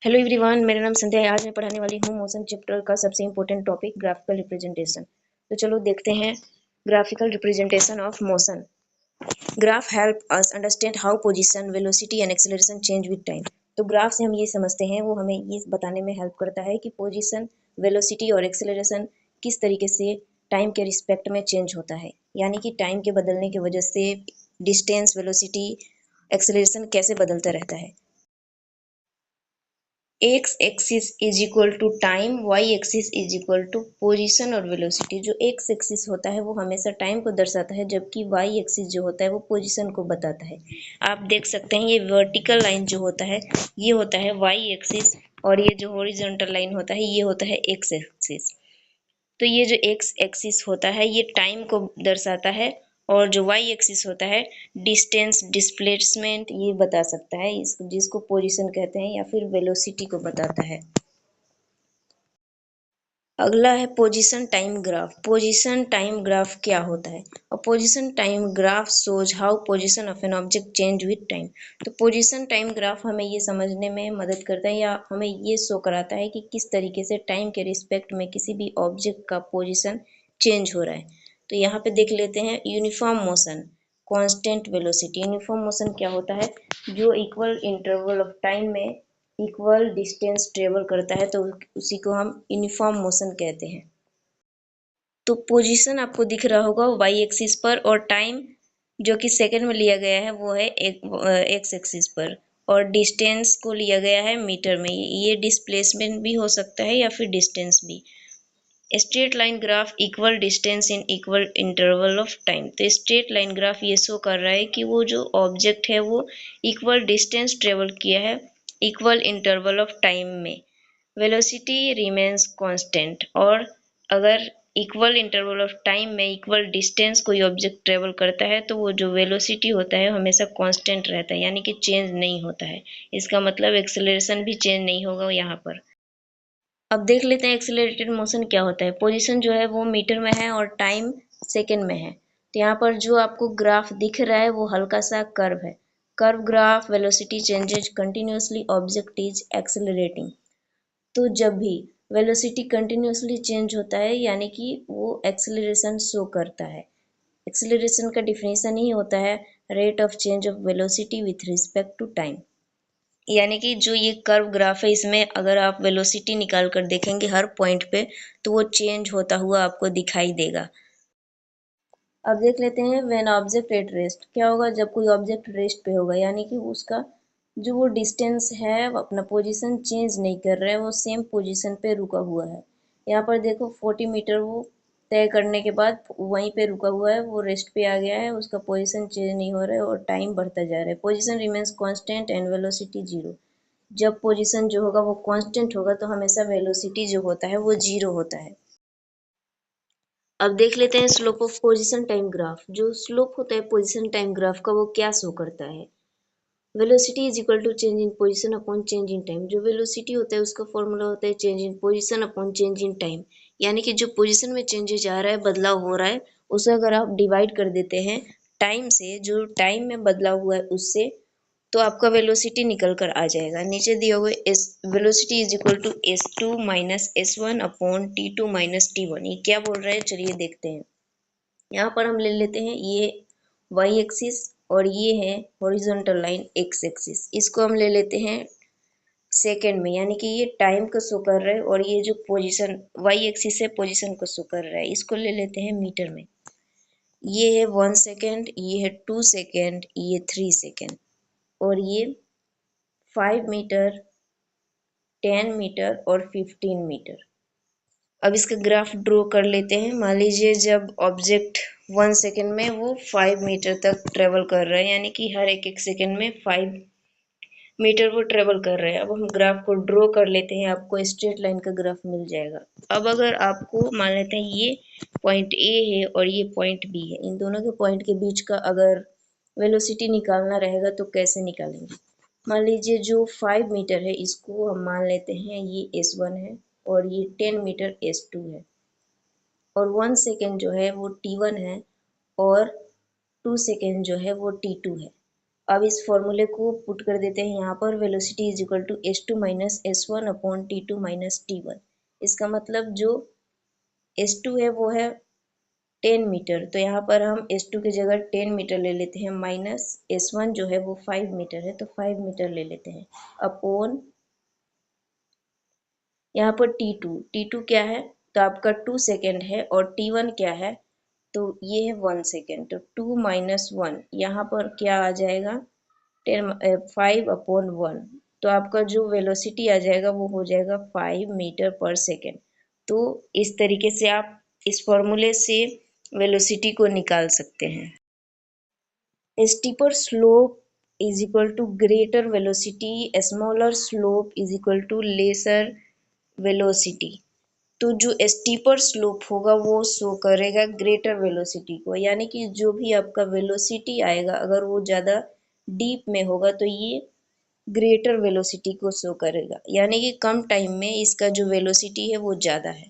Hello everyone, मेरा नाम संध्या है। आज मैं पढ़ाने वाली हूँ मोशन चैप्टर का सबसे इम्पोर्टेंट टॉपिक ग्राफिकल रिप्रेजेंटेशन। तो चलो देखते हैं graphical representation of motion. Graph help us understand how position, velocity and acceleration change with time. तो ग्राफ से हम ये समझते हैं, वो हमें ये बताने में हेल्प करता है कि पोजीशन, वेलोसिटी और एक्सेलरेशन किस तरीके से टाइम के रिस्पेक्ट में चेंज होता है, यानी कि टाइम के बदलने की वजह से डिस्टेंस, वेलोसिटी, एक्सेलरेशन कैसे बदलता रहता है। X axis is equal to time, Y axis is equal to position और वेलोसिटी। जो एक्स एक्सिस होता है वो हमेशा टाइम को दर्शाता है, जबकि वाई एक्सिस जो होता है वो पोजिशन को बताता है। आप देख सकते हैं ये वर्टिकल लाइन जो होता है ये होता है वाई एक्सिस, और ये जो हॉरिजॉन्टल लाइन होता है ये होता है एक्स एक्सिस। तो ये जो एक्स एक्सिस होता है ये टाइम को दर्शाता है, और जो वाई एक्सिस होता है डिस्टेंस, डिस्प्लेसमेंट ये बता सकता है, जिसको पोजीशन कहते हैं, या फिर वेलोसिटी को बताता है। अगला है position time graph. Position time graph क्या होता है? और position time graph shows how position of an object change with time. तो पोजीशन टाइम ग्राफ हमें ये समझने में मदद करता है, या हमें ये शो कराता है कि किस तरीके से टाइम के रिस्पेक्ट में किसी भी ऑब्जेक्ट का पोजीशन चेंज हो रहा है। तो यहाँ पे देख लेते हैं uniform motion, constant velocity. Uniform motion क्या होता है? जो इक्वल इंटरवल ऑफ टाइम में इक्वल डिस्टेंस ट्रेवल करता है, तो उसी को हम यूनिफॉर्म मोशन कहते हैं। तो पोजीशन आपको दिख रहा होगा वाई एक्सिस पर, और टाइम जो कि सेकंड में लिया गया है वो है एक्स एक्सिस पर, और डिस्टेंस को लिया गया है मीटर में। ये डिस्प्लेसमेंट भी हो सकता है या फिर डिस्टेंस भी। Straight line graph equal distance in equal interval of time. तो स्ट्रेट लाइन ग्राफ ये शो कर रहा है कि वो जो ऑब्जेक्ट है वो इक्वल डिस्टेंस ट्रेवल किया है इक्वल इंटरवल ऑफ टाइम में। वेलोसिटी रिमेन्स कांस्टेंट, और अगर इक्वल इंटरवल ऑफ टाइम में इक्वल डिस्टेंस कोई ऑब्जेक्ट ट्रेवल करता है तो वो जो वेलोसिटी होता है हमेशा कांस्टेंट रहता है, यानी कि चेंज नहीं होता है। इसका मतलब एक्सेलरेशन भी चेंज नहीं होगा यहाँ पर। अब देख लेते हैं एक्सेलरेटेड मोशन क्या होता है। पोजीशन जो है वो मीटर में है और टाइम सेकंड में है। तो यहाँ पर जो आपको ग्राफ दिख रहा है वो हल्का सा कर्व है। Curve graph velocity changes continuously, object is accelerating. तो जब भी वेलोसिटी कंटिन्यूसली चेंज होता है यानी कि वो एक्सेलरेशन शो करता है। एक्सेलरेशन का डिफिनेशन ही होता है rate of change of velocity with respect to time. यानी कि जो ये कर्व ग्राफ है इसमें अगर आप वेलोसिटी निकाल कर देखेंगे हर पॉइंट पे तो वो चेंज होता हुआ आपको दिखाई देगा। अब देख लेते हैं व्हेन ऑब्जेक्ट एट रेस्ट। क्या होगा जब कोई ऑब्जेक्ट रेस्ट पे होगा, यानी कि उसका जो वो डिस्टेंस है वो अपना पोजीशन चेंज नहीं कर रहा है, वो सेम पोजीशन पे रुका हुआ है। यहाँ पर देखो 40 मीटर वो तय करने के बाद वहीं पे रुका हुआ है, वो रेस्ट पे आ गया है, उसका पोजीशन चेंज नहीं हो रहा है और टाइम बढ़ता जा रहा है। Position remains constant and velocity zero. जब पोजीशन जो होगा वो कांस्टेंट होगा तो हमेशा वेलोसिटी जो होता है वो जीरो होता है। अब देख लेते हैं slope of position time graph. जो स्लोप होता है पोजीशन टाइम ग्राफ का वो क्या शो करता है? Velocity is equal to change in position upon change in time. जो वेलोसिटी होता है उसका फॉर्मूला होता है change in position upon change in time. यानी कि जो पोजीशन में चेंजेज आ रहा है, बदलाव हो रहा है, उसे अगर आप डिवाइड कर देते हैं टाइम से, जो टाइम में बदलाव हुआ है उससे, तो आपका वेलोसिटी निकल कर आ जाएगा। नीचे दिए हुए S velocity is equal to s2 minus s1 upon t2 minus t1। ये क्या बोल रहा है चलिए देखते हैं। यहाँ पर हम ले लेते हैं ये y एक्सिस और ये है हॉरिजॉन्टल लाइन x एक्सिस। इसको हम ले लेते हैं सेकेंड में, यानी कि ये टाइम को शो कर रहा है, और ये जो पोजीशन y एक्सिस है पोजीशन को शो कर रहा है। इसको ले लेते हैं मीटर में। ये है 1 सेकेंड, ये है 2 सेकेंड, ये 3 सेकेंड, और ये 5 मीटर, 10 मीटर और 15 मीटर। अब इसका ग्राफ ड्रॉ कर लेते हैं। मान लीजिए जब ऑब्जेक्ट 1 सेकेंड में वो 5 मीटर तक ट्रेवल कर रहा है, यानी कि हर एक सेकेंड में 5 मीटर वो ट्रेवल कर रहे हैं। अब हम ग्राफ को ड्रॉ कर लेते हैं, आपको स्ट्रेट लाइन का ग्राफ मिल जाएगा। अब अगर आपको मान लेते हैं ये पॉइंट ए है और ये पॉइंट बी है, इन दोनों के पॉइंट के बीच का अगर वेलोसिटी निकालना रहेगा तो कैसे निकालेंगे? मान लीजिए जो 5 मीटर है इसको हम मान लेते हैं ये S1 है, और ये 10 मीटर S2 है, और 1 सेकेंड जो है वो T1 है, और 2 सेकेंड जो है वो T2 है। अब इस फॉर्मूले को पुट कर देते हैं यहाँ पर, velocity is equal to s2 minus s1 upon t2 minus t1। इसका मतलब जो s2 है वो है 10 मीटर, तो यहाँ पर हम s2 की जगह 10 मीटर ले लेते हैं, माइनस s1 जो है वो 5 मीटर है तो 5 मीटर ले लेते हैं, अपॉन यहाँ पर t2 क्या है, तो आपका 2 सेकेंड है, और t1 क्या है, तो ये है 1 सेकेंड, तो 2 माइनस 1 यहाँ पर क्या आ जाएगा, 5 अपॉन 1, तो आपका जो वेलोसिटी आ जाएगा वो हो जाएगा 5 मीटर पर सेकेंड। तो इस तरीके से आप इस फॉर्मूले से वेलोसिटी को निकाल सकते हैं। Steeper slope is equal to greater velocity, smaller slope is equal to lesser velocity. तो जो स्टीपर स्लोप होगा वो शो करेगा ग्रेटर वेलोसिटी को, यानी कि जो भी आपका वेलोसिटी आएगा अगर वो ज़्यादा डीप में होगा तो ये ग्रेटर वेलोसिटी को शो करेगा, यानी कि कम टाइम में इसका जो वेलोसिटी है वो ज़्यादा है,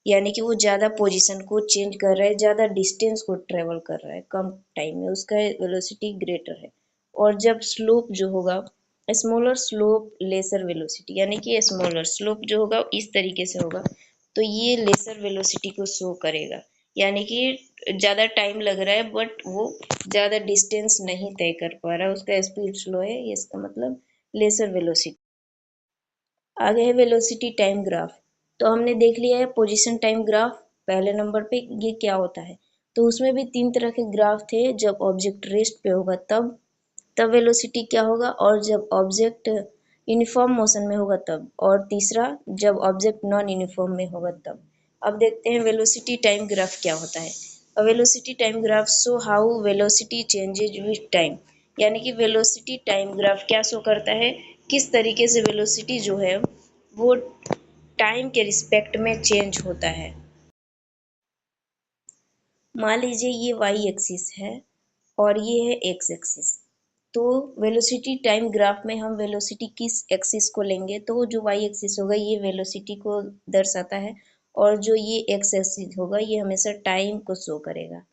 यानी कि वो ज़्यादा पोजीशन को चेंज कर रहा है, ज़्यादा डिस्टेंस को ट्रेवल कर रहा है कम टाइम में, उसका वेलोसिटी ग्रेटर है। और जब स्लोप जो होगा, स्मॉलर स्लोप लेसर वेलोसिटी, यानी कि स्मॉलर स्लोप जो होगा इस तरीके से होगा तो ये लेसर वेलोसिटी को शो करेगा, यानी कि ज़्यादा टाइम लग रहा है बट वो ज़्यादा डिस्टेंस नहीं तय कर पा रहा है, उसका स्पीड स्लो है, इसका मतलब लेसर वेलोसिटी। आगे है वेलोसिटी टाइम ग्राफ। तो हमने देख लिया है पोजीशन टाइम ग्राफ पहले नंबर पे ये क्या होता है, तो उसमें भी 3 तरह के ग्राफ थे, जब ऑब्जेक्ट रेस्ट पे होगा तब वेलोसिटी क्या होगा, और जब ऑब्जेक्ट यूनिफॉर्म मोशन में होगा तब, और तीसरा जब ऑब्जेक्ट नॉन यूनिफॉर्म में होगा तब। अब देखते हैं वेलोसिटी टाइम ग्राफ क्या होता है। A velocity time graph show how velocity changes with time, यानी कि वेलोसिटी टाइम ग्राफ क्या शो करता है, किस तरीके से वेलोसिटी जो है वो टाइम के रिस्पेक्ट में चेंज होता है। मान लीजिए ये वाई एक्सिस है और ये है एक्स एक्सिस, तो वेलोसिटी टाइम ग्राफ में हम वेलोसिटी किस एक्सिस को लेंगे, तो जो वाई एक्सिस होगा ये वेलोसिटी को दर्शाता है, और जो ये एक्स एक्सिस होगा ये हमेशा टाइम को शो करेगा।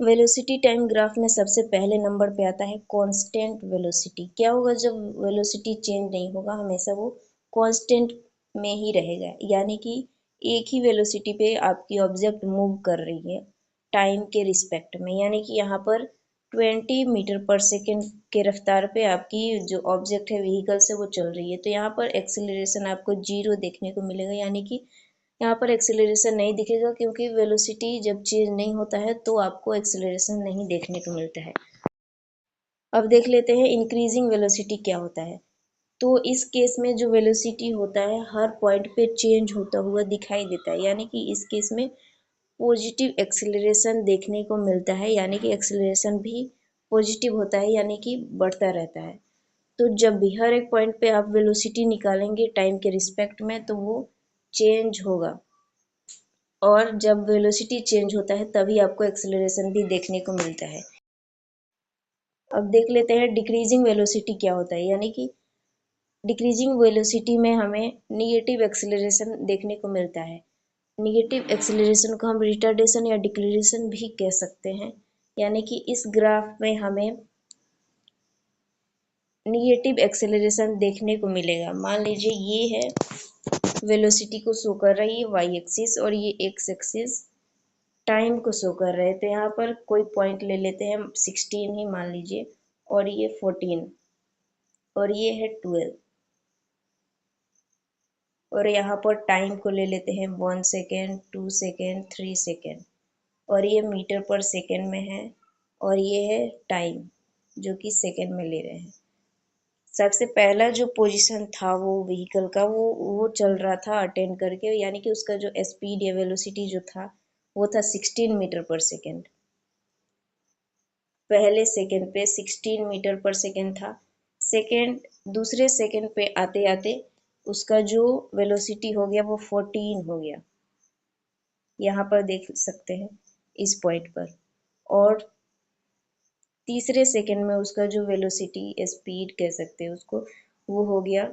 वेलोसिटी टाइम ग्राफ में सबसे पहले नंबर पे आता है कांस्टेंट वेलोसिटी। क्या होगा जब वेलोसिटी चेंज नहीं होगा, हमेशा वो कांस्टेंट में ही रहेगा, यानी कि एक ही वेलोसिटी पे आपकी ऑब्जेक्ट मूव कर रही है टाइम के रिस्पेक्ट में, यानी कि यहाँ पर 20 मीटर पर सेकेंड के रफ्तार पे आपकी जो ऑब्जेक्ट है व्हीकल से वो चल रही है, तो यहाँ पर एक्सेलरेशन आपको 0 देखने को मिलेगा, यानी कि यहाँ पर एक्सेलरेशन नहीं दिखेगा, क्योंकि वेलोसिटी जब चेंज नहीं होता है तो आपको एक्सेलरेशन नहीं देखने को मिलता है। अब देख लेते हैं इंक्रीजिंग वेलोसिटी क्या होता है। तो इस केस में जो वेलोसिटी होता है हर पॉइंट पे चेंज होता हुआ दिखाई देता है, यानी कि इस केस में पॉजिटिव एक्सेलरेशन देखने को मिलता है, यानी कि एक्सेलरेशन भी पॉजिटिव होता है, यानी कि बढ़ता रहता है। तो जब भी हर एक पॉइंट पे आप वेलोसिटी निकालेंगे टाइम के रिस्पेक्ट में तो वो चेंज होगा, और जब वेलोसिटी चेंज होता है तभी आपको एक्सेलरेशन भी देखने को मिलता है। अब देख लेते हैं डिक्रीजिंग वेलोसिटी क्या होता है, यानी कि डिक्रीजिंग वेलोसिटी में हमें निगेटिव एक्सेलरेशन देखने को मिलता है। निगेटिव एक्सेलरेशन को हम रिटार्डेशन या डिक्लेरेशन भी कह सकते हैं, यानी कि इस ग्राफ में हमें निगेटिव एक्सेलरेशन देखने को मिलेगा। मान लीजिए ये है वेलोसिटी को शो कर रही है वाई एक्सिस, और ये एक्स एक्सिस टाइम को शो कर रहे हैं, तो यहाँ पर कोई पॉइंट ले लेते हैं, 16 ही मान लीजिए, और ये 14, और ये है 12, और यहाँ पर टाइम को ले लेते हैं 1 सेकेंड, 2 सेकेंड, 3 सेकेंड, और ये मीटर पर सेकेंड में है, और ये है टाइम जो कि सेकेंड में ले रहे हैं। सबसे पहला जो पोजीशन था वो व्हीकल का वो चल रहा था अटेंड करके, यानी कि उसका जो स्पीड या वेलोसिटी जो था वो था 16 मीटर पर सेकेंड। पहले सेकेंड पे 16 मीटर पर सेकेंड था। सेकेंड दूसरे सेकेंड पे आते आते उसका जो वेलोसिटी हो गया वो 14 हो गया, यहाँ पर देख सकते हैं इस पॉइंट पर। और तीसरे सेकेंड में उसका जो वेलोसिटी स्पीड कह सकते हैं उसको, वो हो गया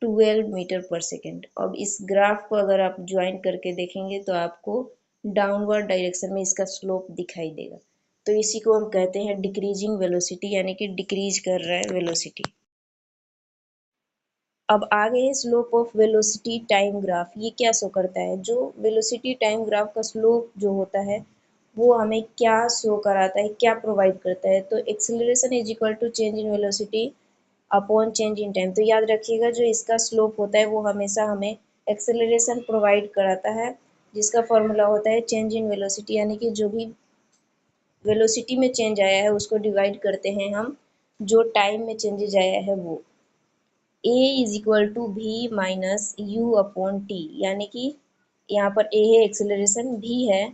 12 मीटर पर सेकेंड। अब इस ग्राफ को अगर आप ज्वाइन करके देखेंगे तो आपको डाउनवर्ड डायरेक्शन में इसका स्लोप दिखाई देगा। तो इसी को हम कहते हैं डिक्रीजिंग वेलोसिटी, यानी कि डिक्रीज कर रहा है वेलोसिटी। अब आगे है slope of velocity time graph. ये क्या शो करता है? जो वेलोसिटी टाइम ग्राफ का स्लोप जो होता है वो हमें क्या शो कराता है, क्या प्रोवाइड करता है? तो acceleration is equal to change in velocity upon change in time. तो याद रखिएगा जो इसका स्लोप होता है वो हमेशा हमें एक्सेलरेशन प्रोवाइड कराता है, जिसका फॉर्मूला होता है चेंज इन वेलोसिटी, यानी कि जो भी वेलोसिटी में चेंज आया है उसको डिवाइड करते हैं हम जो टाइम में चेंजेज आया है वो। a is equal to V minus U upon T, यानी कि यहाँ पर a है एक्सेलरेशन, v है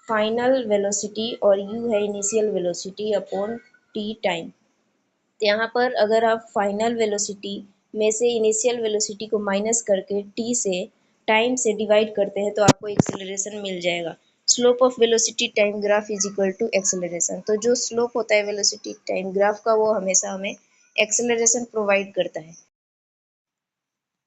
फाइनल वेलोसिटी और u है initial velocity upon t time. तो यहाँ पर अगर आप फाइनल वेलोसिटी में से इनिशियल वेलोसिटी को माइनस करके t से टाइम से डिवाइड करते हैं तो आपको एक्सेलरेशन मिल जाएगा। Slope of velocity time graph is equal to acceleration. तो जो स्लोप होता है वेलोसिटी टाइम ग्राफ का वो हमेशा हमें एक्सेलरेशन प्रोवाइड करता है।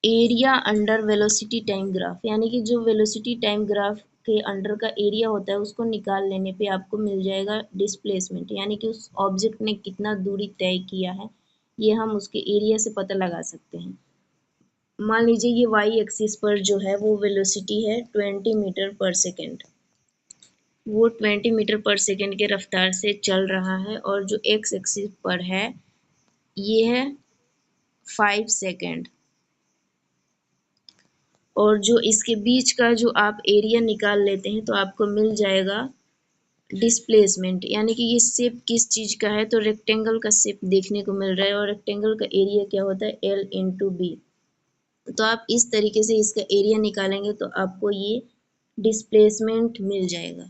Area under velocity time graph, यानी कि जो वेलोसिटी टाइम ग्राफ के अंडर का एरिया होता है उसको निकाल लेने पे आपको मिल जाएगा डिस्प्लेसमेंट, यानी कि उस ऑब्जेक्ट ने कितना दूरी तय किया है ये हम उसके एरिया से पता लगा सकते हैं। मान लीजिए ये वाई एक्सिस पर जो है वो वेलोसिटी है 20 मीटर पर सेकेंड, वो 20 मीटर पर सेकेंड के रफ्तार से चल रहा है, और जो एक्स एक्सिस पर है ये है 5 सेकेंड, और जो इसके बीच का जो आप एरिया निकाल लेते हैं तो आपको मिल जाएगा डिस्प्लेसमेंट, यानी कि ये शेप किस चीज का है? तो रेक्टेंगल का शेप देखने को मिल रहा है, और रेक्टेंगल का एरिया क्या होता है? L into B. तो आप इस तरीके से इसका एरिया निकालेंगे तो आपको ये डिस्प्लेसमेंट मिल जाएगा।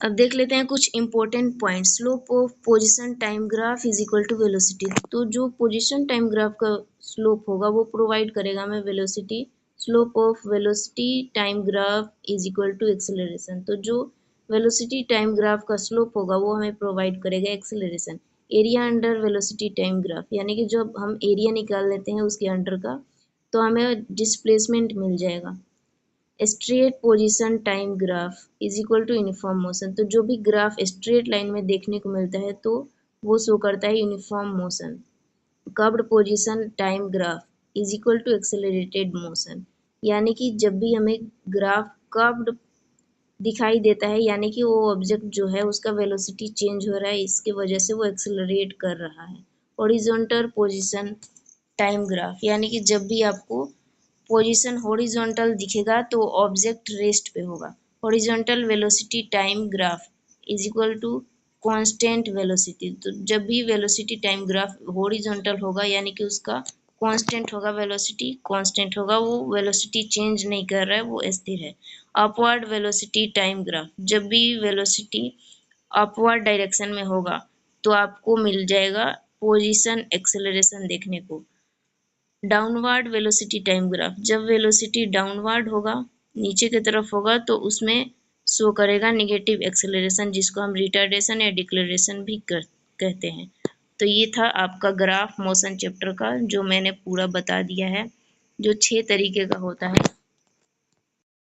अब देख लेते हैं कुछ important point. Slope of position time graph is equal to velocity. तो जो पोजीशन टाइम ग्राफ का स्लोप होगा वो प्रोवाइड करेगा हमें velocity. Slope of velocity time graph is equal to acceleration. तो जो वेलोसिटी टाइम ग्राफ का स्लोप होगा वो हमें प्रोवाइड करेगा acceleration. Area under velocity time graph, यानी कि जब हम एरिया निकाल लेते हैं उसके अंडर का तो हमें डिस्प्लेसमेंट मिल जाएगा। Straight position time graph is equal to uniform motion. तो जो भी ग्राफ स्ट्रेट लाइन में देखने को मिलता है तो वो शो करता है uniform motion. Curved position time graph is equal to accelerated motion, यानी कि जब भी हमें ग्राफ कर्व्ड दिखाई देता है यानी कि वो ऑब्जेक्ट जो है उसका वेलोसिटी चेंज हो रहा है, इसके वजह से वो एक्सेलरेट कर रहा है। हॉरिजॉन्टल पोजीशन टाइम ग्राफ, यानी कि जब भी आपको पोजीशन हॉरिजॉन्टल दिखेगा तो ऑब्जेक्ट रेस्ट पे होगा। Horizontal velocity time graph is equal to constant velocity. तो जब भी वेलोसिटी टाइम ग्राफ हॉरिजॉन्टल होगा यानी कि उसका कांस्टेंट होगा, वेलोसिटी कांस्टेंट होगा, वो वेलोसिटी चेंज नहीं कर रहा है, वो स्थिर है। अपवर्ड वेलोसिटी टाइम ग्राफ, जब भी वेलोसिटी अपवर्ड डायरेक्शन में होगा तो आपको मिल जाएगा पोजीशन एक्सेलरेशन देखने को। डाउनवर्ड वेलोसिटी टाइम ग्राफ, जब वेलोसिटी डाउनवर्ड होगा नीचे की तरफ होगा तो उसमें शो करेगा नेगेटिव एक्सेलरेशन, जिसको हम रिटार्डेशन या डिक्लेरेशन भी कहते हैं। तो ये था आपका ग्राफ मोशन चैप्टर का जो मैंने पूरा बता दिया है, जो 6 तरीके का होता है।